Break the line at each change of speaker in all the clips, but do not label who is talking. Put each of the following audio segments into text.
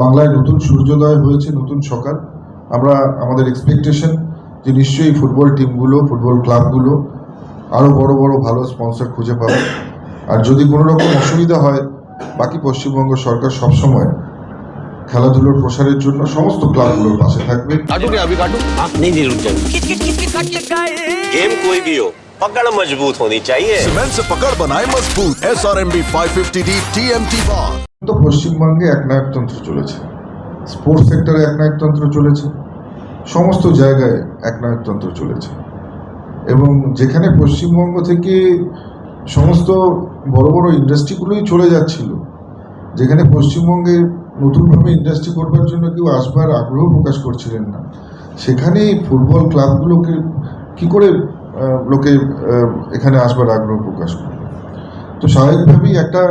বাংলায় নতুন সূর্যোদয় হয়েছে, নতুন সকাল। আমরা আমাদের এক্সপেকটেশন যে নিশ্চয়ই ফুটবল টিমগুলো, ফুটবল ক্লাবগুলো আরও বড় বড় ভালো স্পন্সর খুঁজে পাবে। আর যদি কোনো রকম অসুবিধা হয়, বাকি পশ্চিমবঙ্গ সরকার সবসময় খেলাধুলোর প্রসারের জন্য সমস্ত ক্লাবগুলোর পাশে থাকবে।
गेम कोई भी हो, पकड़ मजबूत होनी चाहिए।
सीमेंट से पकड़ बनाए मजबूत। SRMB 550D TMT bar।
তো পশ্চিমবঙ্গে একনায়কতন্ত্র চলেছে, স্পোর্টস সেক্টরে একনায়কতন্ত্র চলেছে, সমস্ত জায়গায় একনায়কতন্ত্র চলেছে। এবং যেখানে পশ্চিমবঙ্গ থেকে সমস্ত বড় বড় ইন্ডাস্ট্রিগুলোই চলে যাচ্ছিল, যেখানে পশ্চিমবঙ্গে নতুনভাবে ইন্ডাস্ট্রি করবার জন্য কেউ আসবার আগ্রহ প্রকাশ করছিলেন না, সেখানে ফুটবল ক্লাবগুলোকে কী করে লোকে এখানে আসবার আগ্রহ প্রকাশ করবে? তো স্বাভাবিকভাবেই একটা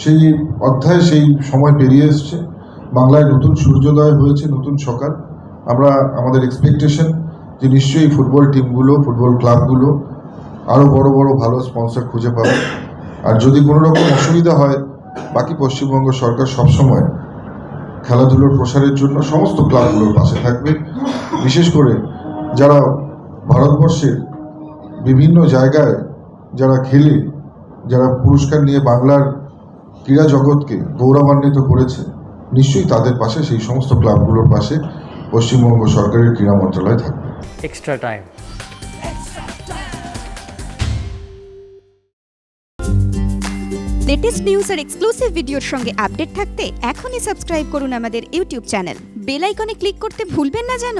সেই অধ্যায়, সেই সময় পেরিয়ে এসছে। বাংলায় নতুন সূর্যোদয় হয়েছে, নতুন সকাল। আমরা আমাদের এক্সপেকটেশন যে নিশ্চয়ই ফুটবল টিমগুলো, ফুটবল ক্লাবগুলো আরও বড় বড় ভালো স্পন্সর খুঁজে পাবে। আর যদি কোনো রকম অসুবিধা হয়, বাকি পশ্চিমবঙ্গ সরকার সবসময় খেলাধুলোর প্রসারের জন্য সমস্ত ক্লাবগুলোর পাশে থাকবে। বিশেষ করে যারা ভারতবর্ষের বিভিন্ন জায়গায় যারা খেলে, যারা পুরস্কার নিয়ে বাংলার ক্রীড়া জগৎকে গৌরবান্বিত করেছে, নিশ্চয়ই তাদের পাশে, সেই সমস্ত ক্লাবগুলোর পাশে পশ্চিমবঙ্গ সরকারের ক্রীড়া মন্ত্রণালয় থাকবে।
Extra time.
লেটেস্ট নিউজ আর এক্সক্লুসিভ ভিডিওর সঙ্গে আপডেট থাকতে এখনই সাবস্ক্রাইব করুন আমাদের ইউটিউব চ্যানেল। বেল আইকনে ক্লিক করতে ভুলবেন না যেন।